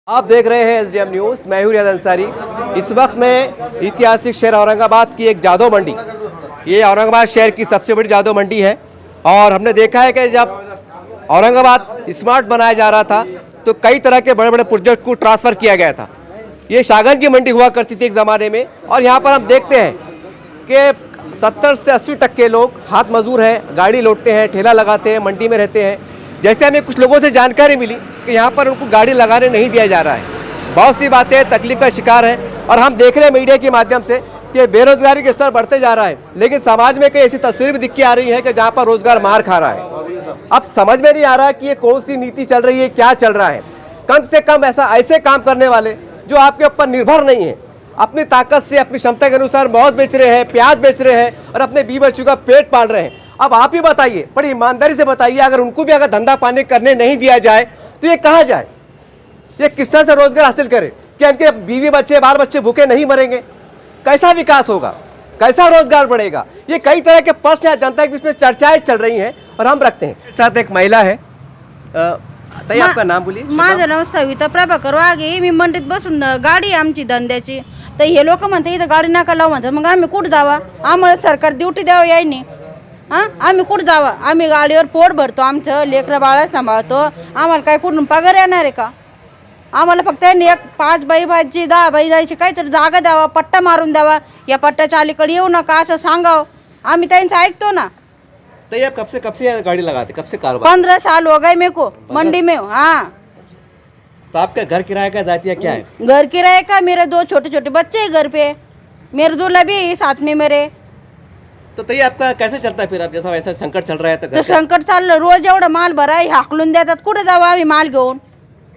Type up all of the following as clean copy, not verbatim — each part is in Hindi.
आप देख रहे हैं एसडीएम न्यूज़। मैं हूं रियाज अंसारी। इस वक्त मैं ऐतिहासिक शहर औरंगाबाद की एक जादू मंडी, ये औरंगाबाद शहर की सबसे बड़ी जादू मंडी है। और हमने देखा है कि जब औरंगाबाद स्मार्ट बनाया जा रहा था तो कई तरह के बड़े बड़े प्रोजेक्ट को ट्रांसफ़र किया गया था। ये शागन की मंडी हुआ करती थी एक ज़माने में, और यहाँ पर हम देखते हैं कि 70 से 80% लोग हाथ मजदूर हैं, गाड़ी लोटते हैं, ठेला लगाते हैं, मंडी में रहते हैं। जैसे हमें कुछ लोगों से जानकारी मिली कि यहाँ पर उनको गाड़ी लगाने नहीं दिया जा रहा है। बहुत सी बातें तकलीफ का शिकार है, और हम देख रहे हैं मीडिया के माध्यम से कि बेरोजगारी का स्तर बढ़ते जा रहा है, लेकिन समाज में कई ऐसी तस्वीर भी दिख के आ रही है कि जहाँ पर रोजगार मार खा रहा है। अब समझ में नहीं आ रहा कि ये कौन सी नीति चल रही है, क्या चल रहा है। कम से कम ऐसे काम करने वाले जो आपके ऊपर निर्भर नहीं है, अपनी ताकत से अपनी क्षमता के अनुसार मौत बेच रहे हैं, प्याज बेच रहे हैं और अपने बीवी बच्चों का पेट पाल रहे हैं। अब आप ही बताइए, बड़ी ईमानदारी से बताइए, अगर उनको भी अगर धंधा पानी करने नहीं दिया जाए तो ये कहाँ जाए, ये किस तरह से रोजगार हासिल करे? क्या इनके बीवी बच्चे बाल बच्चे भूखे नहीं मरेंगे? कैसा विकास होगा, कैसा रोजगार बढ़ेगा? ये कई तरह के प्रश्न जनता के बीच में चर्चाएं चल रही हैं और हम रखते हैं। साथ एक महिला है, ताई आपका नाम बोलिए। माझं नाव सविता प्रभाकर वाघे। मी मंडीत बसून गाडी आमची धंद्याची, तर हे लोक म्हणतात इथं गाडी नका लावू म्हणतात। मग आम्ही कुठं जावा? आम्हाला सरकार ड्युटी द्यावं यायनी, हां आम्ही कुठं जावा? आम्ही गाडीवर पोट भरतो, आमचं लेकरं बाळा सांभाळतो, आम्हाला काय कुठून पगार येणार आहे का? आम्हाला फक्त एक 5 बाई जायची, 10 बाई जायची, काहीतरी जागा द्यावा, पट्टा मारून द्यावा, या पट्ट्याच्या अलीकडे येऊ नका असं सांगावं। आम्ही त्यांचं ऐकतो ना। तो आप कब से गाड़ी लगाते, कब से कारोबार? 15 साल हो गए मेरे को मंडी में। हाँ, तो आपका घर किराया का जाती है, क्या है? घर किराए का, मेरे 2 छोटे छोटे बच्चे हैं घर पे, मेरे दूल्हा भी है साथ में मेरे। तो तई आपका कैसे चलता है फिर? अब जैसा वैसा संकट चल रहा है तो तर संकट चाललं, रोज एवढा माल भराय हाकलून देतात, कुठे जावा आम्ही माल घेऊन?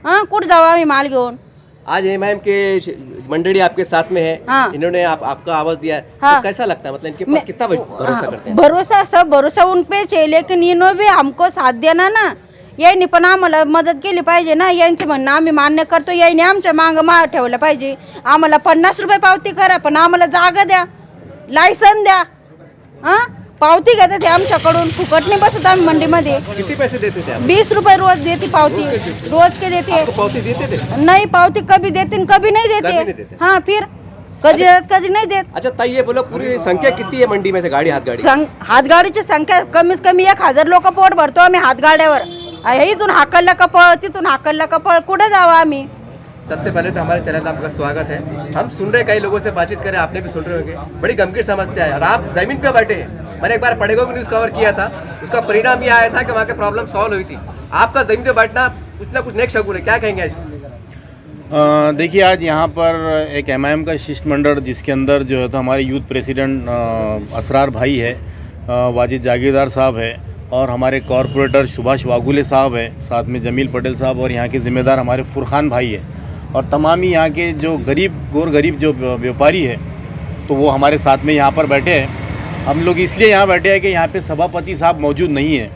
हां, कुठे जावा आम्ही माल घेऊन? आज एमआईएम के मंडली आपके साथ में है, हाँ। इन्होंने आपका आवाज दिया है, हाँ। तो कैसा लगता है? मतलब इनके पर कितना भरोसा करते हैं? भरोसा, सब भरोसा उन पे है, लेकिन इन्होंने भी हमको साथ देना ना। यांनी पण आम्हाला मदत केली पाहिजे ना। यांचं म्हणणं आम्ही मान्य करतो, यांनी आमच्या मागं ठेवलं पाहिजे। आम्हाला 50 रुपये पावती करा, पण आम्हाला जागा द्या, लायसन द्या। हां, पावती घेते ते आमच्याकडून, फुकट नाही बसत आम्ही मंडीमध्ये। किती पैसे देते थे आप? 20 रुपये रोज देती पावती, रोज के देती है। आपको पावती देते थे? नहीं, पावती कभी देते कभी नहीं कभी नहीं देते। देते। हाँ, फिर कभी देते कभी नहीं देते। अच्छा ताई, ये बोलो पूरी संख्या कितनी है मंडी में से गाड़ी, हाथ गाड़ी? हातगाडीची संख्या कमीत कमी 1000 लोक पोट भरतो आम्ही हातगाड्यावर। इथून हाकलला कपळ, तिथून हाकलला कपळ, कुठे जावा आम्ही? सबसे पहले तो हमारे चैनल में आपका स्वागत है। हम सुन रहे, कई लोगों से बातचीत करें, आपने भी सुन रहे होंगे, बड़ी गंभीर समस्या है और आप जमीन पे बैठे हैं। मैंने एक बार पड़ेगा न्यूज़ कवर किया था, उसका परिणाम ये आया था कि वहाँ के प्रॉब्लम सॉल्व हुई थी। आपका जमीन पे बैठना कुछ ना कुछ नेक शगुन है, क्या कहेंगे इस? देखिए, आज यहाँ पर एक एमआईएम का शिष्टमंडल, जिसके अंदर जो है तो हमारे यूथ प्रेसिडेंट असरार भाई है, वाजिद जागीरदार साहब है, और हमारे कॉरपोरेटर सुभाष वागुले साहब है, साथ में जमील पटेल साहब, और यहाँ के ज़िम्मेदार हमारे फुरखान भाई है, और तमाम ही यहाँ के जो गौर गरीब जो व्यापारी है, तो वो हमारे साथ में यहाँ पर बैठे हैं। हम लोग इसलिए यहाँ बैठे हैं कि यहाँ पे सभापति साहब मौजूद नहीं है,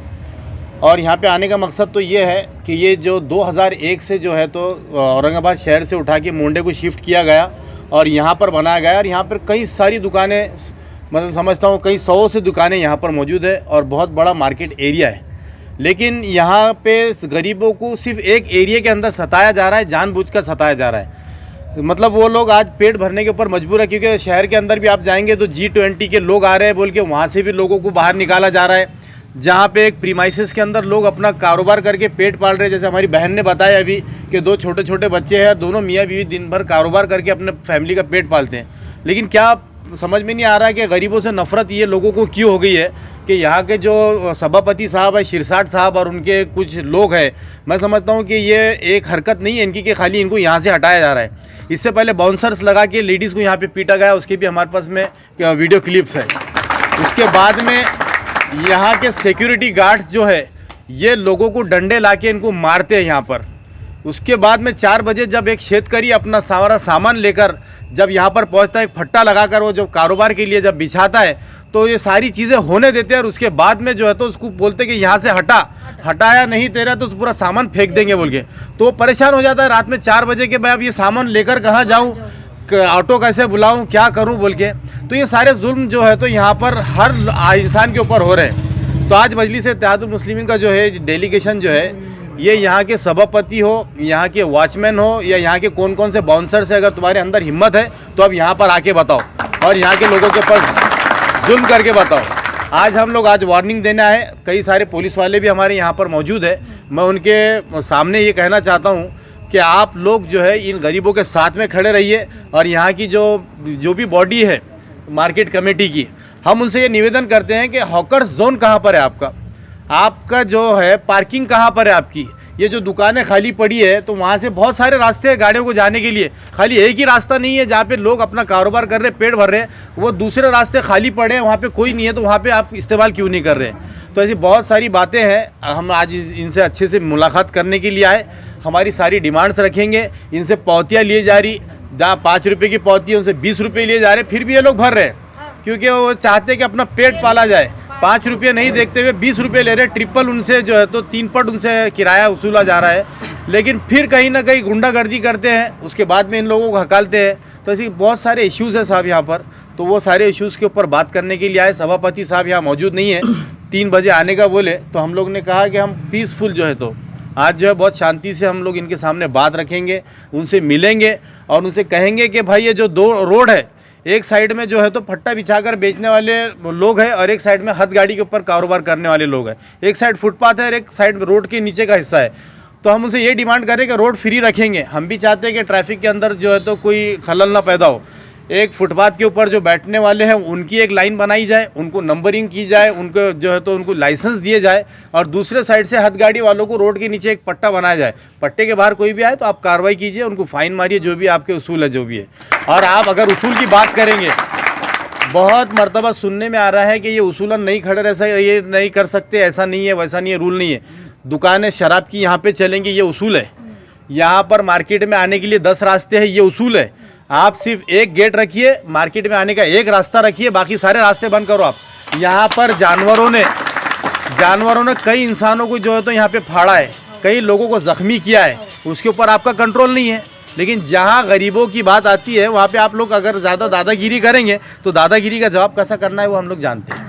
और यहाँ पे आने का मकसद तो ये है कि ये जो 2001 से जो है तो औरंगाबाद शहर से उठा के मोंडे को शिफ्ट किया गया और यहाँ पर बनाया गया, और यहाँ पर कई सारी दुकानें, मतलब समझता हूँ कई 100 से दुकानें यहाँ पर मौजूद है, और बहुत बड़ा मार्केट एरिया है। लेकिन यहाँ पे गरीबों को सिर्फ एक एरिया के अंदर सताया जा रहा है, जानबूझकर सताया जा रहा है। मतलब वो लोग आज पेट भरने के ऊपर मजबूर है, क्योंकि शहर के अंदर भी आप जाएंगे तो G20 के लोग आ रहे हैं बोल के वहाँ से भी लोगों को बाहर निकाला जा रहा है। जहाँ पे एक प्रीमाइसेस के अंदर लोग अपना कारोबार करके पेट पाल रहे हैं, जैसे हमारी बहन ने बताया अभी कि 2 छोटे छोटे बच्चे हैं, दोनों मियाँ बीवी दिन भर कारोबार करके अपने फैमिली का पेट पालते हैं। लेकिन क्या समझ में नहीं आ रहा है कि गरीबों से नफरत ये लोगों को क्यों हो गई है कि यहाँ के जो सभापति साहब है, शिरसाट साहब, और उनके कुछ लोग हैं, मैं समझता हूँ कि ये एक हरकत नहीं है इनकी कि खाली इनको यहाँ से हटाया जा रहा है। इससे पहले बाउंसर्स लगा के लेडीज़ को यहाँ पे पीटा गया, उसके भी हमारे पास में वीडियो क्लिप्स है। उसके बाद में यहाँ के सिक्योरिटी गार्ड्स जो है ये लोगों को डंडे ला के इनको मारते हैं यहाँ पर। उसके बाद में 4 बजे जब एक शेतकरी अपना सारा सामान लेकर जब यहाँ पर पहुँचता है, एक फट्टा लगाकर वो जो कारोबार के लिए जब बिछाता है, तो ये सारी चीज़ें होने देते हैं, और उसके बाद में जो है तो उसको बोलते कि यहाँ से हटाया नहीं तेरा तो पूरा सामान फेंक देंगे बोल के। तो वो परेशान हो जाता है रात में 4 बजे के, मैं अब ये सामान लेकर कहाँ जाऊँ, ऑटो कैसे बुलाऊँ, क्या करूँ बोल के। तो ये सारे जुल्म जो है तो यहाँ पर हर इंसान के ऊपर हो रहे हैं। तो आज मजलिस इत्तेहादुल मुस्लिमीन का जो है डेलीगेशन जो है ये यहाँ के सभापति हो, यहाँ के वॉचमैन हो या यहाँ के कौन कौन से बाउंसर से, अगर तुम्हारे अंदर हिम्मत है तो अब यहाँ पर आके बताओ और यहाँ के लोगों के ऊपर जुल्म करके बताओ। आज हम लोग आज वार्निंग देना है, कई सारे पुलिस वाले भी हमारे यहाँ पर मौजूद है। मैं उनके सामने ये कहना चाहता हूँ कि आप लोग जो है इन गरीबों के साथ में खड़े रहिए और यहाँ की जो भी बॉडी है मार्केट कमेटी की, हम उनसे ये निवेदन करते हैं कि हॉकर्स जोन कहाँ पर है आपका जो है पार्किंग कहाँ पर है आपकी, ये जो दुकानें खाली पड़ी है तो वहाँ से बहुत सारे रास्ते हैं गाड़ियों को जाने के लिए, खाली एक ही रास्ता नहीं है जहाँ पे लोग अपना कारोबार कर रहे हैं, पेट भर रहे हैं, वो दूसरे रास्ते खाली पड़े हैं, वहाँ पे कोई नहीं है, तो वहाँ पे आप इस्तेमाल क्यों नहीं कर रहे हैं। तो ऐसी बहुत सारी बातें हैं। हम आज इनसे अच्छे से मुलाकात करने के लिए आए, हमारी सारी डिमांड्स रखेंगे। इनसे पौतियाँ लिए जा रही, जहाँ 5 रुपये की पौती है उनसे 20 रुपये लिए जा रहे, फिर भी ये लोग भर रहे हैं क्योंकि वो चाहते हैं कि अपना पेट पाला जाए। 5 रुपये नहीं देखते हुए 20 रुपये ले रहे, ट्रिपल उनसे जो है तो 3 पट उनसे किराया वसूला जा रहा है, लेकिन फिर कहीं ना कहीं गुंडागर्दी करते हैं, उसके बाद में इन लोगों को हकालते हैं। तो ऐसे बहुत सारे इश्यूज़ हैं साहब यहाँ पर, तो वो सारे इश्यूज़ के ऊपर बात करने के लिए आए। सभापति साहब यहाँ मौजूद नहीं है, 3 बजे आने का बोले, तो हम लोग ने कहा कि हम पीसफुल जो है तो आज जो है बहुत शांति से हम लोग इनके सामने बात रखेंगे, उनसे मिलेंगे और उनसे कहेंगे कि भाई ये जो 2 रोड है, एक साइड में जो है तो फट्टा बिछाकर बेचने वाले लोग हैं और एक साइड में हद गाड़ी के ऊपर कारोबार करने वाले लोग हैं, एक साइड फुटपाथ है और एक साइड रोड के नीचे का हिस्सा है। तो हम उनसे ये डिमांड करें कि रोड फ्री रखेंगे। हम भी चाहते हैं कि ट्रैफिक के अंदर जो है तो कोई खलल ना पैदा हो। एक फुटपाथ के ऊपर जो बैठने वाले हैं उनकी एक लाइन बनाई जाए, उनको नंबरिंग की जाए, उनको जो है तो उनको लाइसेंस दिए जाए और दूसरे साइड से हद गाड़ी वालों को रोड के नीचे एक पट्टा बनाया जाए। पट्टे के बाहर कोई भी आए तो आप कार्रवाई कीजिए, उनको फाइन मारिए, जो भी आपके उसूल है जो भी है। और आप अगर उसूल की बात करेंगे, बहुत मर्तबा सुनने में आ रहा है कि ये उसूलन नहीं खड़े रह ये नहीं कर सकते, ऐसा नहीं है, वैसा नहीं है, रूल नहीं है। दुकानें शराब की यहाँ पे चलेंगी, ये उसूल है। यहाँ पर मार्केट में आने के लिए 10 रास्ते हैं, ये उसूल है। आप सिर्फ एक गेट रखिए, मार्केट में आने का एक रास्ता रखिए, बाकी सारे रास्ते बंद करो आप। यहाँ पर जानवरों ने कई इंसानों को जो है तो यहाँ पे फाड़ा है, कई लोगों को जख्मी किया है, उसके ऊपर आपका कंट्रोल नहीं है। लेकिन जहाँ गरीबों की बात आती है वहाँ पे आप लोग अगर ज़्यादा दादागिरी करेंगे तो दादागिरी का जवाब कैसा करना है वो हम लोग जानते हैं।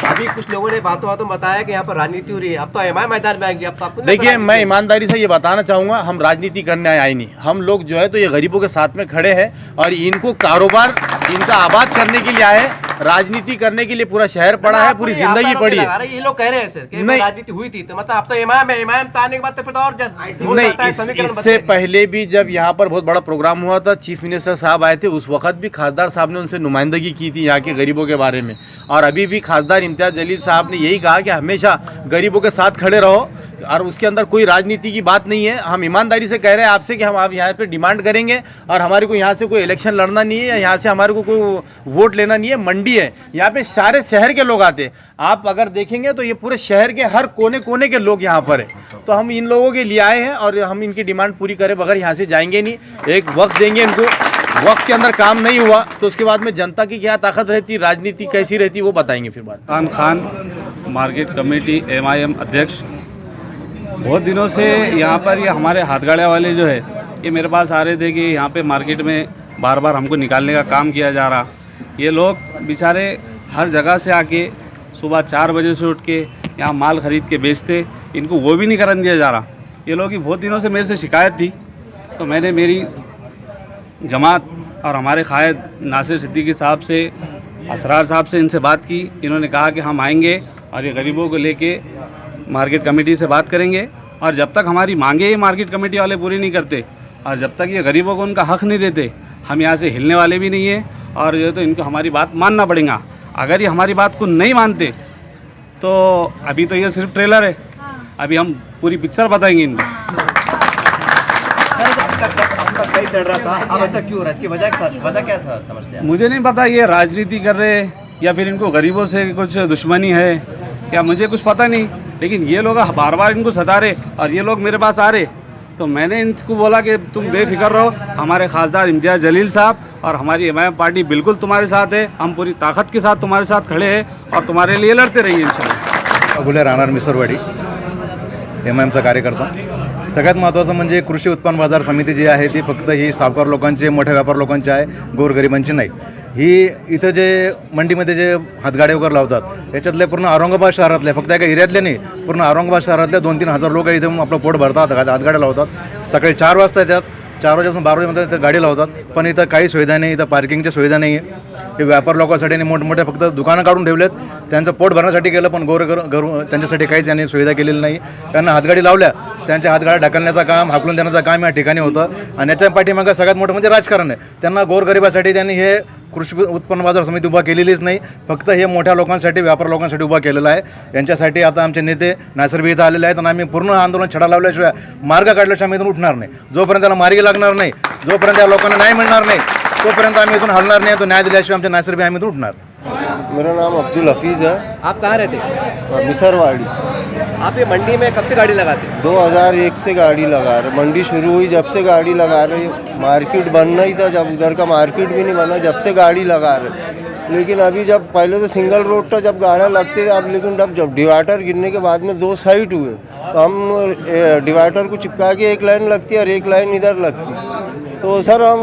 अभी कुछ लोगों ने बातों बताया कि यहाँ पर राजनीति हो रही है, अब तो एमआई मैदान में आएंगे। अब तो आपको देखिए, मैं ईमानदारी से ये बताना चाहूँगा, हम राजनीति करने आए नहीं। हम लोग जो है तो ये गरीबों के साथ में खड़े हैं और इनको कारोबार इनका आबाद करने के लिए आए। राजनीति करने के लिए पूरा शहर पड़ा है, पूरी जिंदगी पड़ी है। ये लोग कह रहे हैं ऐसे कि राजनीति हुई थी, तो मतलब अब तो इमाम आने के बाद तो फिर और नहीं। इससे पहले भी जब यहाँ पर बहुत बड़ा प्रोग्राम हुआ था, चीफ मिनिस्टर साहब आए थे, उस वक्त भी खासदार साहब ने उनसे नुमाइंदगी की थी यहाँ के गरीबों के बारे में। और अभी भी खासदार इम्तियाज जलील साहब ने यही कहा कि हमेशा गरीबों के साथ खड़े रहो और उसके अंदर कोई राजनीति की बात नहीं है। हम ईमानदारी से कह रहे हैं आपसे कि हम आप यहाँ पे डिमांड करेंगे और हमारे को यहाँ से कोई इलेक्शन लड़ना नहीं है या यहाँ से हमारे को कोई वोट लेना नहीं है। मंडी है, यहाँ पे सारे शहर के लोग आते हैं। आप अगर देखेंगे तो ये पूरे शहर के हर कोने कोने के लोग यहाँ पर है। तो हम इन लोगों के लिए आए हैं और हम इनकी डिमांड पूरी करें बगैर यहाँ से जाएंगे नहीं। एक वक्त देंगे इनको, वक्त के अंदर काम नहीं हुआ तो उसके बाद में जनता की क्या ताकत रहती, राजनीति कैसी रहती, वो बताएंगे फिर बात। खान मार्केट कमेटी MIM अध्यक्ष। बहुत दिनों से यहाँ पर ये हमारे हाथगाड़िया वाले जो है ये मेरे पास आ रहे थे कि यहाँ पे मार्केट में बार बार हमको निकालने का काम किया जा रहा। ये लोग बेचारे हर जगह से आके सुबह 4 बजे से उठ के यहाँ माल ख़रीद के बेचते, इनको वो भी नहीं करने दिया जा रहा। ये लोग की बहुत दिनों से मेरे से शिकायत थी, तो मैंने मेरी जमात और हमारे कायद नासिर सिद्दीकी साहब से, असरार साहब से इनसे बात की। इन्होंने कहा कि हम आएंगे और ये गरीबों को लेके मार्केट कमेटी से बात करेंगे और जब तक हमारी मांगे ये मार्केट कमेटी वाले पूरी नहीं करते और जब तक ये गरीबों को उनका हक़ नहीं देते, हम यहाँ से हिलने वाले भी नहीं हैं। और ये तो इनको हमारी बात मानना पड़ेगा। अगर ये हमारी बात को नहीं मानते तो अभी तो ये सिर्फ ट्रेलर है, अभी हम पूरी पिक्चर बताएंगे इनको। सही चल रहा था, अब ऐसा क्यों हो रहा है? इसकी वजह क्या समझते हैं? मुझे नहीं पता, ये राजनीति कर रहे हैं या फिर इनको गरीबों से कुछ दुश्मनी है या मुझे कुछ पता नहीं, लेकिन ये लोग बार बार इनको सता रहे और ये लोग मेरे पास आ रहे। तो मैंने इनको बोला कि तुम बेफिक्र रहो, हमारे खासदार इम्तियाज जलील साहब और हमारी MIM पार्टी बिल्कुल तुम्हारे साथ है। हम पूरी ताकत के साथ तुम्हारे साथ खड़े हैं और तुम्हारे लिए लढते रहिए इंशाल्लाह। अबुले राहणार मिसरवाडी, MIMचा कार्यकर्ता। सगळ्यात महत्त्वाचं म्हणजे कृषी उत्पन्न बाजार समिती जी आहे ती फक्त ही सावकार लोकांची, मोठ्या व्यापार लोकांची आहे, गोरगरिबांची नाही। ही इथं जे मंडीमध्ये जे हातगाड्या वगैरे लावतात याच्यातले पूर्ण औरंगाबाद शहरातले, फक्त एका एरियातले नाही, पूर्ण औरंगाबाद शहरातले 2-3 हजार लोक इथं आपलं पोट भरतात, हातगाड्या लावतात. सकाळी 4 वाजता येतात, 4 वाजेपासून 12 वाजेपर्यंत इथं गाडी लावतात. पण इथं काही सुविधा नाही, इथं पार्किंगच्या सुविधा नाही आहे. हे व्यापार लोकांसाठी आणि मोठमोठे फक्त दुकानं काढून ठेवलेत, त्यांचं पोट भरण्यासाठी केलं, पण त्यांच्यासाठी काहीच यांनी सुविधा केलेली नाही. त्यांना हातगाडी लावल्या, त्यांच्या हातगाड्या ढकलण्याचं काम, हाकलून देण्याचं काम या ठिकाणी होतं. आणि याच्या पाठीमागं सगळ्यात मोठं म्हणजे राजकारण आहे. त्यांना गोरगरिबासाठी त्यांनी हे कृषी उत्पन्न बाजार समिती उभा केलेलीच नाही, फक्त हे मोठ्या लोकांसाठी, व्यापार लोकांसाठी उभा केलेला आहे. यांच्यासाठी आता आमचे नेते नासरबी इथं आलेले आहेत आणि आम्ही पूर्ण आंदोलन छडा लावल्याशिवाय, मार्ग काढल्याशिवाय आम्ही इथून उठणार नाही. जोपर्यंत त्याला मार्गी लागणार नाही, जोपर्यंत या लोकांना न्याय मिळणार नाही, तोपर्यंत आम्ही इथून हलणार नाही. तो न्याय दिल्याशिवाय आमचे नासरबी आम्ही इथून उठणार. मेरा नाम अब्दुल हफीज़ है, आप कहाँ रहते हैं? मिसरवाड़ी. आप ये मंडी में कब से गाड़ी लगाते हैं? 2001 से गाड़ी लगा रहे. मंडी शुरू हुई जब से गाड़ी लगा रहे. मार्केट बनना ही था, जब उधर का मार्केट भी नहीं बना, जब से गाड़ी लगा रहे. लेकिन अभी जब पहले तो सिंगल रोड था, जब गाड़ियाँ लगते थे, अब लेकिन जब डिवाइडर गिरने के बाद में 2 साइड हुए, तो हम डिवाइडर को चिपका के एक लाइन लगती है और एक लाइन इधर लगती है. तो सर हम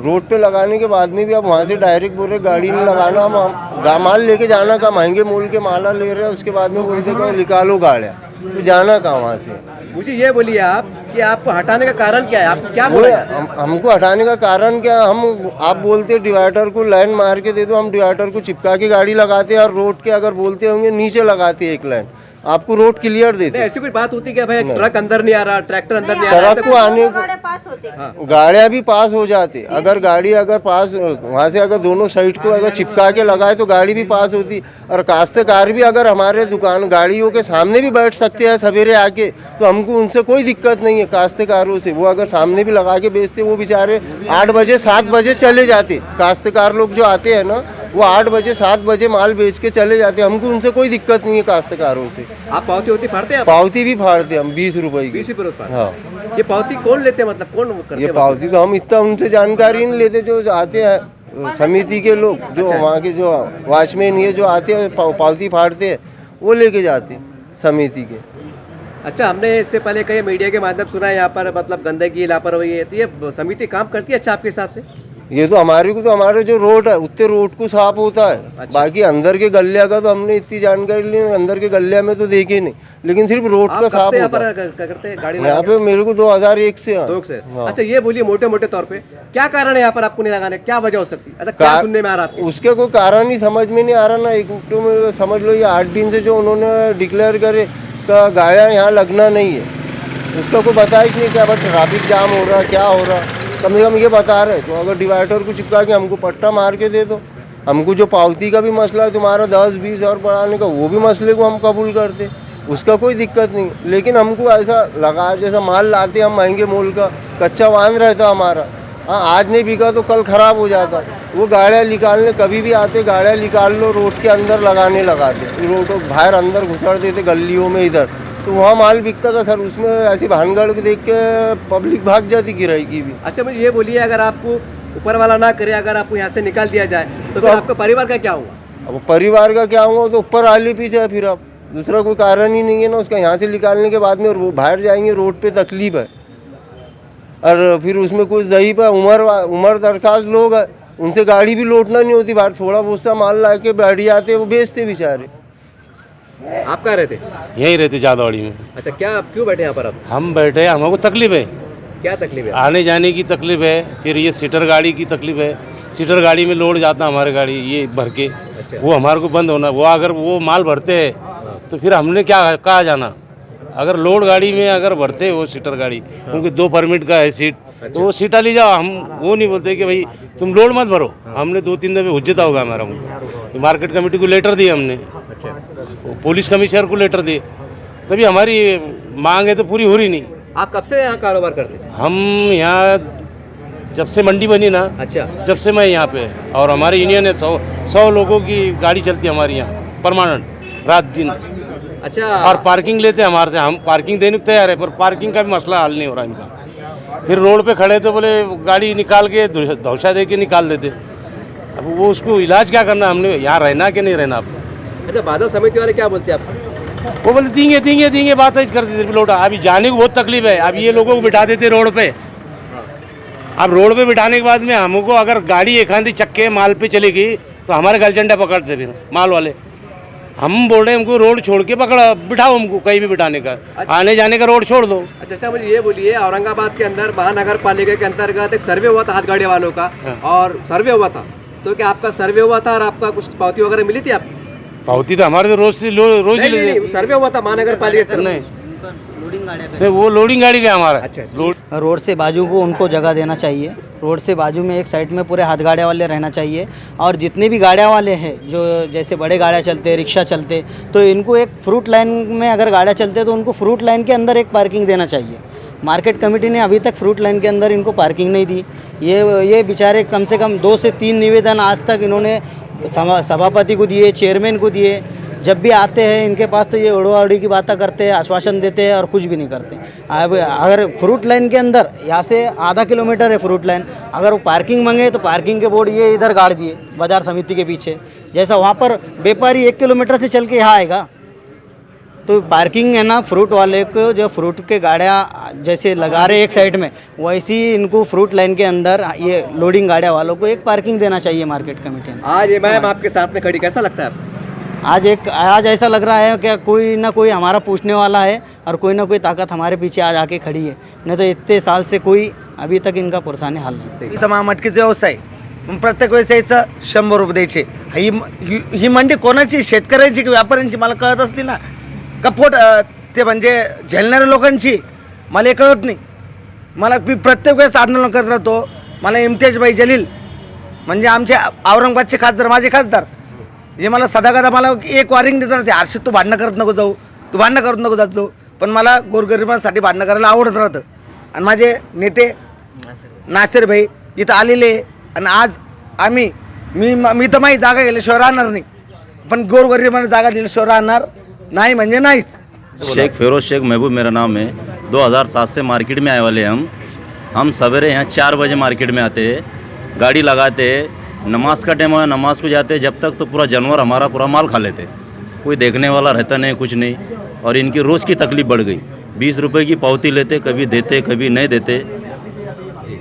रोड पे लगाने के बाद में भी अब वहाँ से डायरेक्ट बोल रहे गाड़ी नहीं लगाना, हम माल लेके जाना का, महंगे मोल के माला ले रहे हैं, उसके बाद में बोलते कि निकालो गाड़ियाँ, तो जाना कहाँ वहाँ से. मुझे ये बोलिए आप कि आपको हटाने का कारण क्या है? आप क्या बोल रहे हैं? हमको हटाने का कारण क्या, हम आप बोलते डिवाइडर को लाइन मार के दे दो, हम डिवाइडर को चिपका के गाड़ी लगाते हैं, और रोड के अगर बोलते होंगे नीचे लगाते एक लाइन, आपको रोड क्लियर देते. ऐसी कोई बात होती है कि भाई ट्रक अंदर नहीं आ रहा, ट्रैक्टर अंदर नहीं आ रहा? ट्रक को आने गाड्या पास होते. गाड़ियाँ भी पास हो जाती. अगर गाड़ी अगर पास वहाँ से अगर दोनों साइड को अगर चिपका के लगाए तो गाड़ी भी पास होती. और काश्तकार भी अगर हमारे दुकान गाड़ियों के सामने भी बैठ सकते हैं सवेरे आके, तो हमको उनसे कोई दिक्कत नहीं है. काश्तकारों से वो अगर सामने भी लगा के बेचते, वो बेचारे 8 बजे 7 बजे चले जाते. काश्तकार लोग जो आते हैं ना, वो 8 बजे 7 बजे माल बेच के चले जाते. हमको उनसे कोई दिक्कत नहीं है काश्तकारों से. आप पावती होती फाड़ते हैं? पावती भी फाड़ते हम 20 रुपए की. 20 रुपये फाड़ते हैं। हाँ, ये पावती कौन लेते हैं, मतलब कौन करते ये हैं? पावती तो हम इतना उनसे जानकारी नहीं लेते. जो आते हैं समिति के लोग, जो वहाँ के जो वॉचमैन ये जो आते हैं पावती फाड़ते हैं, वो लेके जाते हैं समिति के. अच्छा, हमने इससे पहले कई मीडिया के माध्यम सुना है यहाँ पर मतलब गंदगी, लापरवाही है, तो ये समिति काम करती है अच्छा आपके हिसाब से? ये तो हमारे जो रोड है उतने रोड को साफ होता है. अच्छा. बाकी अंदर के गलिया का तो हमने इतनी जानकारी ली नहीं, अंदर के गलिया में तो देखे नहीं, लेकिन सिर्फ रोड आप का कब साफ से यहाँ होता पर है. करते हैं गाड़ी यहाँ पे मेरे को 2001 से है. 2 से? हाँ. अच्छा, ये बोलिए मोटे मोटे तौर पे क्या कारण है यहाँ पर आपको नहीं लगाने, क्या वजह हो सकती है? अच्छा, क्या सुनने में आ रहा है आपको? उसके कोई कारण ही समझ में नहीं आ रहा ना. एक तो में समझ लो ये 8 दिन से जो उन्होंने डिक्लेयर करे का गाड़ियाँ यहाँ लगना नहीं है, उसका कोई बताया ही नहीं. क्या बस ट्रैफिक जाम हो रहा, क्या हो रहा, कम से कम ये बता रहे. तो अगर डिवाइडर को चिपका के हमको पट्टा मार के दे दो. हमको जो पावती का भी मसला है तुम्हारा 10-20 और बढ़ाने का, वो भी मसले को हम कबूल करते, उसका कोई दिक्कत नहीं. लेकिन हमको ऐसा लगा जैसा माल लाते हम महंगे मोल का, कच्चा वाहन रहता हमारा. हाँ, आज नहीं बिका तो कल ख़राब हो जाता. वो गाड़ियाँ निकालने कभी भी आते, गाड़ियाँ निकाल लो, रोड के अंदर लगाने लगाते, रोड को बाहर अंदर घुसड़ देते गलियों में इधर, तो वहाँ माल बिकता था सर. उसमें ऐसी भानगढ़ को देख के पब्लिक भाग जाती किराए की भी. अच्छा, मुझे ये बोलिए, अगर आपको ऊपर वाला ना करे, अगर आपको यहाँ से निकाल दिया जाए, तो फिर आपका परिवार का क्या होगा? अब परिवार का क्या होगा, तो ऊपर आले पीछे है फिर. आप दूसरा कोई कारण ही नहीं है ना उसका. यहाँ से निकालने के बाद में वो बाहर जाएंगे, रोड पे तकलीफ है. और फिर उसमें कोई ज़ईफ़ है, उम्र दरखास्त लोग है, उनसे गाड़ी भी लौटना नहीं होती. बाहर थोड़ा बहुत सा माल ला के बैठ जाते, वो बेचते बेचारे. आप कहाँ रहते? यहीं रहते जादौड़ी में. अच्छा, क्या आप क्यों बैठे यहाँ पर? अब हम बैठे, हमको तकलीफ है, क्या तकलीफ है? आने जाने की तकलीफ है, फिर ये सीटर गाड़ी की तकलीफ है. सीटर गाड़ी में लोड जाता हमारे गाड़ी ये भर के. अच्छा. वो हमारे को बंद होना, वो अगर वो माल भरते हैं तो फिर हमने क्या कहाँ जाना. अगर लोड गाड़ी में अगर भरते वो सीटर गाड़ी, क्योंकि 2 परमिट का है सीट, तो वो सीटा ले जाओ. हम वो नहीं बोलते कि भाई तुम लोड मत भरो. हमने 2-3 दफे हुज्जत होगा हमारा. मार्केट कमेटी को लेटर दिए हमने, पुलिस कमिश्नर को लेटर दिए, तभी हमारी मांग है तो पूरी हो रही नहीं. आप कब से यहाँ कारोबार करते हैं? हम यहाँ जब से मंडी बनी ना, अच्छा, जब से मैं यहाँ पे, और हमारी यूनियन है 100 लोगों की गाड़ी चलती है हमारी यहाँ परमानेंट रात दिन. अच्छा. और पार्किंग लेते हैं हमारे से, हम पार्किंग देने को तैयार है, पर पार्किंग का भी मसला हल नहीं हो रहा इनका. फिर रोड पे खड़े तो बोले गाड़ी निकाल के धौसा दे के निकाल देते. अब वो उसको इलाज क्या करना, हमने यहाँ रहना कि नहीं रहना. अच्छा, बादल समिति वाले क्या बोलते हैं आपको? वो बोले देंगे बात ऐसी करते थे लोटा. अभी जाने को बहुत तकलीफ है. अब ये लोगों को बिठा देते रोड पे, अब रोड पे बिठाने के बाद में हमको अगर गाड़ी एक आधी चक्के माल पे चलेगी तो हमारे गलचंडा पकड़ते फिर माल वाले। हम बोल रहे हैं हमको रोड छोड़ के पकड़ा बिठाओ, हमको कहीं भी बिठाने का, आने जाने का रोड छोड़ दो। अच्छा मुझे ये बोलिए, औरंगाबाद के अंदर महानगर पालिका के अंतर्गत एक सर्वे हुआ था हाथ गाड़ी वालों का, और सर्वे हुआ था, तो क्या आपका सर्वे हुआ था और आपका कुछ पावती वगैरह मिली थी? आप पावती तो हमारे तो रोज नहीं, सर्वे हुआ था महानगर पालिका नहीं, वो लोडिंग गाड़ी का हमारा। अच्छा। रोड से बाजू को उनको जगह देना चाहिए। रोड से बाजू में एक साइड में पूरे हाथ गाड़ियाँ वाले रहना चाहिए, और जितने भी गाड़ियाँ वाले हैं जो जैसे बड़े गाड़ियाँ चलते, रिक्शा चलते, तो इनको एक फ्रूट लाइन में अगर गाड़ियाँ चलते तो उनको फ्रूट लाइन के अंदर एक पार्किंग देना चाहिए। मार्केट कमेटी ने अभी तक फ्रूट लाइन के अंदर इनको पार्किंग नहीं दी। ये बेचारे कम से कम 2 से 3 निवेदन आज तक इन्होंने सभापति को दिए, चेयरमैन को दिए। जब भी आते हैं इनके पास तो ये उड़वाड़ी की बातें करते हैं, आश्वासन देते हैं और कुछ भी नहीं करते। अब अगर फ्रूट लाइन के अंदर यहाँ से आधा किलोमीटर है फ्रूट लाइन, अगर वो पार्किंग मांगे तो पार्किंग के बोर्ड ये इधर गाड़ दिए बाजार समिति के पीछे, जैसा वहाँ पर व्यापारी 1 किलोमीटर से चल के यहाँ आएगा। तो पार्किंग है ना, फ्रूट वाले को जो फ्रूट के गाड़ियाँ जैसे लगा रहे एक साइड में, वैसी इनको फ्रूट लाइन के अंदर ये लोडिंग गाड़ियाँ वालों को एक पार्किंग देना चाहिए मार्केट कमेटी ने। आज ये मैम आपके साथ में खड़ी, कैसा लगता है आपको? आज ऐसा लग रहा है कि कोई ना कोई हमारा पूछने वाला है और कोई ना कोई ताकत हमारे पीछे आज आके खड़ी है, नहीं तो इतने साल से कोई अभी तक इनका पुरसाने हाल नाही। इथं महामटकीचा व्यवसाय मग प्रत्येक वेळेस यायचं 100 रुपये द्यायचे। ही मंडी कोणाची, शेतकऱ्यांची की व्यापाऱ्यांची मला कळत असते ना, का पोट ते म्हणजे झेलणाऱ्या लोकांची मला हे कळत नाही। मला मी प्रत्येक वेळेस आंदोलन करत राहतो। मला इम्तियाजभाई जलील म्हणजे आमचे औरंगाबादचे खासदार, माझे खासदार, हे मला सदागदा मला एक वॉर्निंग देतात राहते, हर्षद तू भांडणं करत नको जाऊ, तू भांडणं करत नको जात जाऊ, पण मला गोरगरिबांसाठी भांडणं करायला आवडत राहतं। आणि माझे नेते नासिर भाई इथं आलेले, आणि आज मी तर माझी जागा गेल्याशिवाय राहणार नाही, पण गोरगरिबांना जागा दिल्याशिवाय राहणार नाही म्हणजे नाहीच। शेख फिरोज शेख महबूब मेरा नाम है। 2007 से मार्केट में आए वाले हम सवेरे यहाँ 4 बजे मार्केट में आते हैं, गाड़ी लगाते हैं, नमाज का टाइम हुआ नमाज को जाते, जब तक तो पूरा जानवर हमारा पूरा माल खा लेते, कोई देखने वाला रहता नहीं, कुछ नहीं। और इनकी रोज़ की तकलीफ़ बढ़ गई, 20 रुपए की पावती लेते, कभी देते कभी नहीं देते,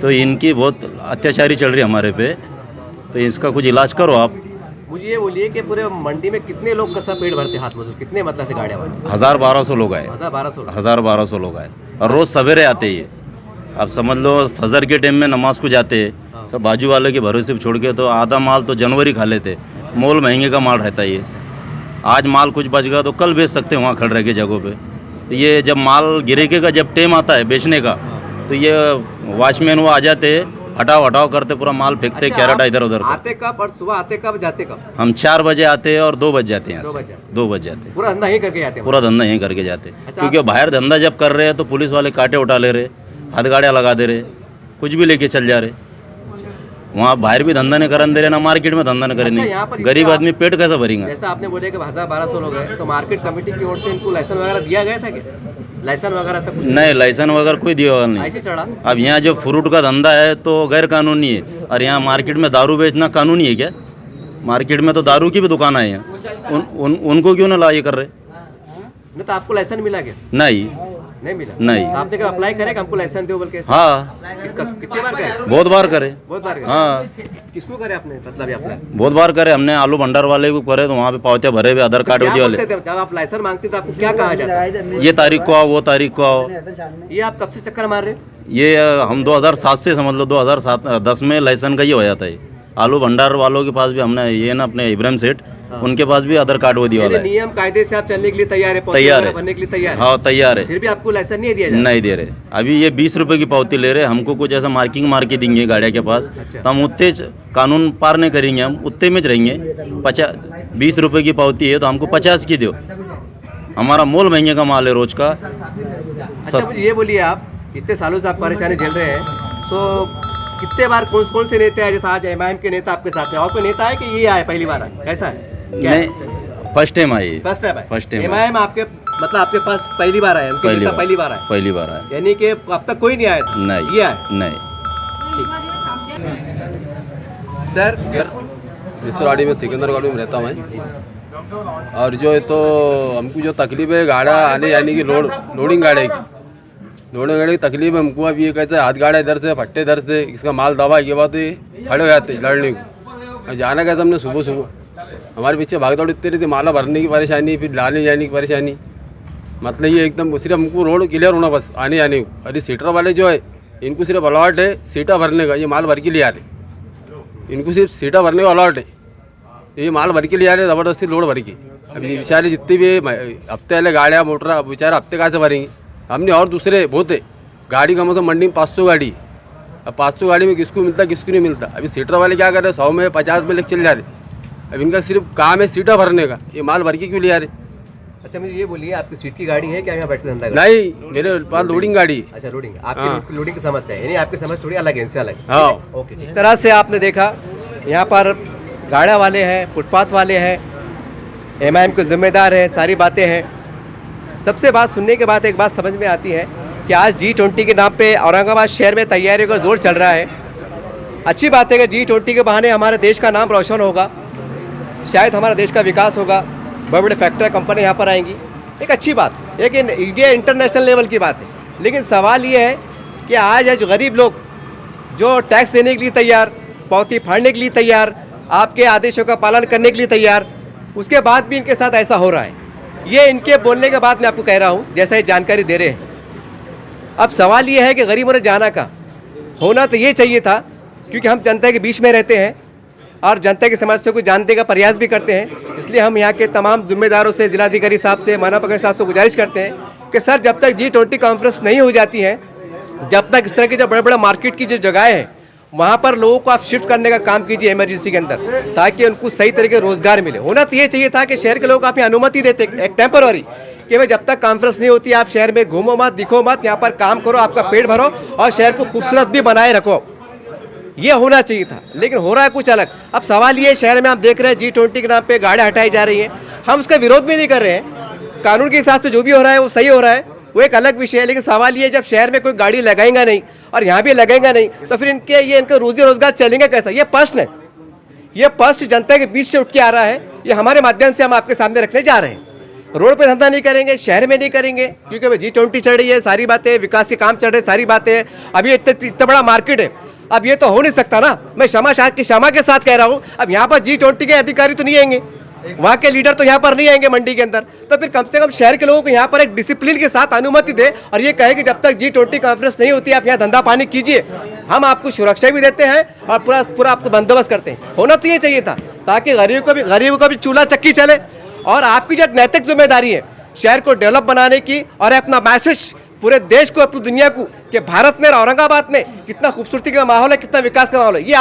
तो इनकी बहुत अत्याचारी चल रही है हमारे पे, तो इसका कुछ इलाज करो आप। मुझे ये बोलिए कि पूरे मंडी में कितने लोग कैसा पेट भरते हाथ मजदूर, कितने मतलब से गाड़ियाँ वाले? 1000-1200 लोग आए, 1000-1200 लोग आए, और रोज़ सवेरे आते ही। अब समझ लो फजर के टाइम में नमाज को जाते हैं, सब बाजू वाले के भरोसे पे छोड़ के, तो आधा माल तो जनवरी खा लेते, मोल महंगे का माल रहता है ये। आज माल कुछ बच गया तो कल बेच सकते हैं वहाँ खड़ रह के जगहों पे। ये जब माल गिरेके का जब टाइम आता है बेचने का, तो ये वॉचमैन वो आ जाते, हटाओ करते, पूरा माल फेंकते, कैरेट इधर उधर। आते कब और सुबह आते कब, जाते कब? हम 4 बजे आते हैं और 2 बज जाते हैं, 2 बज जाते हैं। पूरा धंधा यहीं करके जाते हैं? पूरा धंधा यहीं करके जाते, क्योंकि बाहर धंधा जब कर रहे हैं तो पुलिस वाले कांटे उठा ले रहे, हाथ गाड़ियाँ लगा दे रहे, कुछ भी लेके चल जा रहे। वहाँ बाहर भी धंधा नहीं करने दे रहे, ना मार्केट में धंधा नहीं करेंगे। गरीब आदमी पेट कैसे भरेंगे? जैसा आपने बोले कि 1000-1200 लोग हैं, तो मार्केट कमेटी की ओर से इनको लाइसेंस वगैरह दिया गया था क्या? लाइसेंस वगैरह सब कुछ नहीं, लाइसेंस वगैरह कोई दिया हुआ नहीं। ऐसे चढ़ा। अब यहाँ जो फ्रूट का धंधा है तो गैर कानूनी है, और यहाँ मार्केट में दारू बेचना कानूनी है क्या? मार्केट में तो दारू की भी दुकान है यहाँ, उनको क्यों ना ये कर रहे? नहीं तो आपको लाइसेंस मिला क्या? नहीं मिला। नहीं। तो आपने क्या अप्लाई करे कि हमको लाइसेंस दो बोल के? हाँ, कितनी बार करे? बहुत बार करे। हाँ। किसको करे आपने, मतलब अप्लाई? बहुत बार करे हमने, आलू भंडार वाले को करे, तो वहाँ पे पावतियाँ भरे हुए, आधार कार्ड वाले। जब आप लाइसेंस मांगते तो आपको क्या कहा जाता है? ये तारीख को आओ, वो तारीख को आओ। ये आप कब से चक्कर मार रहे हैं? ये हम 2007 से, समझ लो 2010 में लाइसेंस का ये हो जाता है। आलू भंडार वालों के पास भी हमने ये ना अपने इब्राहिम सेठ, उनके पास भी आधार कार्ड वो दिया वाला है। नियम कायदे से आप चलने के लिए तैयार है? तैयार है, बनने के लिए तैयार है? हाँ तैयार है। फिर भी आपको लाइसेंस नहीं दिया? नहीं दे रहे। अभी ये 20 रुपए की पावती ले रहे, हमको कुछ ऐसा मार्किंग मार के देंगे गाड़िया के पास, तो हम उतने कानून पार नहीं करेंगे, हम उतने में रहेंगे। 20 रुपए की पावती है तो हमको 50 की दो, हमारा मोल महंगे का माल है रोज का। अच्छा ये बोलिए, आप इतने सालों से आप परेशानी झेल रहे हैं, तो कितने बार कौन से नेता है, जैसे आज एमआईएम के नेता आपके साथ में, और कोई नेता है कि ये आए पहली बार आए, कैसा है? नहीं, first time I. First time MIM आपके, मतलब आपके पास पहली बार आए? पहली बार आए, यानी कि अब तक कोई नहीं आया? नहीं, ये आए? नहीं। सर, मिसरवाड़ी में सिकंदर गाड़ी में रहता हूँ मैं, और जो है तो हमको जो तकलीफ है गाड़ा आने यानी कि लोडिंग गाड़ी की, दौड़ने गाड़ी की तकलीफ है हमको। अब ये कैसे हाथ गाड़ा इधर से फट्टे इधर से, इसका माल दबा के बाद तो ये खड़े हो जाते लड़ने को। और जाना कैसे हमने सुबह सुबह, हमारे पीछे भाग दौड़ इतनी रहती, माला भरने की परेशानी, फिर लाने जाने की परेशानी। मतलब ये एकदम सिर्फ हमको रोड क्लियर होना बस आने जाने को। अरे सीटर वाले जो है इनको सिर्फ अलॉट है सीटा भरने का, ये माल भर के लिए आ रहे, इनको सिर्फ सीटा भरने का अलॉट है, ये माल भर के लिए आ रहे ज़बरदस्ती लोड भर के। अभी बेचारे जितनी भी हफ्ते वाले गाड़ियाँ मोटर बेचारे हफ्ते कहाँ से भरेंगे। हमने और दूसरे बहुत है गाड़ी, कम से कम मंडी में 500 गाड़ी। अब 500 गाड़ी में किसको मिलता किसको नहीं मिलता। अभी सीटर वाले क्या कर रहे हैं, 100 में 50 में लेकर चल जा रहे। अब इनका सिर्फ काम है सीटा भरने का, ये माल भर के क्यों ले आ रहे। अच्छा मुझे ये बोलिए, आपकी सीट की गाड़ी है क्या, यहाँ बैठ के धंधा नहीं, मेरे पास लोडिंग गाड़ी है। अच्छा लोडिंग, आपकी लोडिंग की समस्या है, यानी आपकी समस्या थोड़ी अलग है, इनसे अलग। हाँ ओके। इस तरह से आपने देखा यहाँ पर गाड़ा वाले हैं, फुटपाथ वाले हैं, एमआईएम के जिम्मेदार हैं, सारी बातें हैं। सबसे बात सुनने के बाद एक बात समझ में आती है कि आज G20 के नाम पे औरंगाबाद शहर में तैयारियों का जोर चल रहा है। अच्छी बात है कि G20 के बहाने हमारे देश का नाम रोशन होगा, शायद हमारे देश का विकास होगा, बड़े बड़े फैक्ट्री कंपनी यहाँ पर आएंगी, एक अच्छी बात, एक इंडिया इंटरनेशनल लेवल की बात है। लेकिन सवाल ये है कि आज गरीब लोग जो टैक्स देने के लिए तैयार, पौती फाड़ने के लिए तैयार, आपके आदेशों का पालन करने के लिए तैयार, उसके बाद भी इनके साथ ऐसा हो रहा है। ये इनके बोलने के बाद मैं आपको कह रहा हूँ, जैसा ये जानकारी दे रहे हैं। अब सवाल ये है कि गरीबों ने जाना का होना तो ये चाहिए था, क्योंकि हम जनता के बीच में रहते हैं और जनता की समस्या को जानने का प्रयास भी करते हैं। इसलिए हम यहाँ के तमाम जिम्मेदारों से, जिलाधिकारी साहब से, मानव पकड़ साहब से गुजारिश करते हैं कि सर जब तक G20 कॉन्फ्रेंस नहीं हो जाती है, जब तक इस तरह की जो बड़े बड़े मार्केट की जो जगह है वहाँ पर लोगों को आप शिफ्ट करने का काम कीजिए इमरजेंसी के अंदर, ताकि उनको सही तरीके रोजगार मिले। होना तो ये चाहिए था कि शहर के लोग आप यहाँ अनुमति देते एक टेम्पररी कि भाई जब तक कॉन्फ्रेंस नहीं होती आप शहर में घूमो मत, दिखो मत, यहाँ पर काम करो, आपका पेट भरो और शहर को खूबसूरत भी बनाए रखो। ये होना चाहिए था, लेकिन हो रहा है कुछ अलग। अब सवाल ये, शहर में आप देख रहे हैं G20 के नाम पे गाड़ियाँ हटाई जा रही हैं। हम उसका विरोध भी नहीं कर रहे हैं, कानून के हिसाब से जो भी हो रहा है वो सही हो रहा है, वो एक अलग विषय है। लेकिन सवाल ये, जब शहर में कोई गाड़ी लगाएगा नहीं और यहाँ भी लगेगा नहीं, तो फिर इनका रोजी रोजगार चलेंगे कैसा। ये प्रश्न है, ये प्रश्न जनता के बीच से उठ के आ रहा है। ये हमारे माध्यम से हम आपके सामने रखने जा रहे हैं। रोड पे धंधा नहीं करेंगे, शहर में नहीं करेंगे, क्योंकि G20 चल रही है, सारी बातें, विकास के काम चल रहे, सारी बातें, अभी इतना बड़ा मार्केट है। अब ये तो हो नहीं सकता ना, मैं क्षमा के साथ कह रहा हूँ। अब यहाँ पर G20 के अधिकारी तो नहीं आएंगे, वहाँ के लीडर तो यहाँ पर नहीं आएंगे मंडी के अंदर, तो फिर कम से कम शहर के लोगों को यहाँ पर एक डिसिप्लिन के साथ अनुमति दे और ये कहे कि जब तक G20 कॉन्फ्रेंस नहीं होती आप यहाँ धंधा पानी कीजिए, हम आपको सुरक्षा भी देते हैं और पूरा आपको बंदोबस्त करते हैं। होना तो ये चाहिए था, ताकि गरीबों का भी चूल्हा चक्की चले। और आपकी जो नैतिक जिम्मेदारी है शहर को डेवलप बनाने की और अपना मैसेज पूरे देश को, अपनी दुनिया को, कि भारत में, औरंगाबाद में कितना खूबसूरती का माहौल है, कितना विकास का माहौल है, ये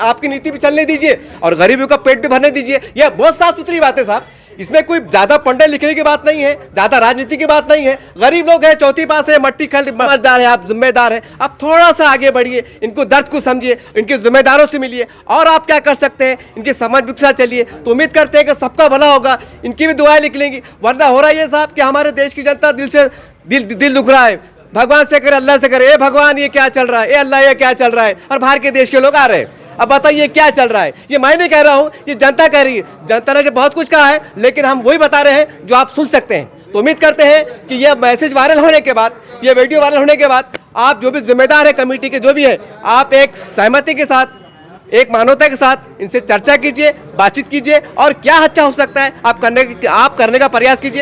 आपकी नीति भी चलने दीजिए और गरीबों का पेट भी भरने दीजिए। यह बहुत साफ सुथरी बात है साहब, इसमें कोई ज्यादा पंडे लिखने की बात नहीं है, ज्यादा राजनीति की बात नहीं है। गरीब लोग हैं, चौथी पास है, मट्टी खल समझदार है, आप जिम्मेदार हैं, आप थोड़ा सा आगे बढ़िए, इनको दर्द को समझिए, इनके जिम्मेदारों से मिलिए और आप क्या कर सकते हैं, इनकी समझ के साथ चलिए, तो उम्मीद करते हैं कि सबका भला होगा, इनकी भी दुआएं लिख लेंगी। वरना हो रहा है ये साहब कि हमारे देश की जनता दिल दुख रहा है, भगवान से करे, अल्लाह से करे, ए भगवान ये क्या चल रहा है, ए अल्लाह ये क्या चल रहा है, और बाहर के देश के लोग आ रहे हैं। अब बताइए क्या चल रहा है। ये मैं नहीं कह रहा हूँ, ये जनता कह रही है। जनता ने जो बहुत कुछ कहा है, लेकिन हम वही बता रहे हैं जो आप सुन सकते हैं। तो उम्मीद करते हैं कि यह मैसेज वायरल होने के बाद, ये वीडियो वायरल होने के बाद, आप जो भी जिम्मेदार है कमेटी के, जो भी है, आप एक सहमति के साथ, एक मानवता के साथ इनसे चर्चा कीजिए, बातचीत कीजिए और क्या अच्छा हो सकता है आप करने का प्रयास कीजिए।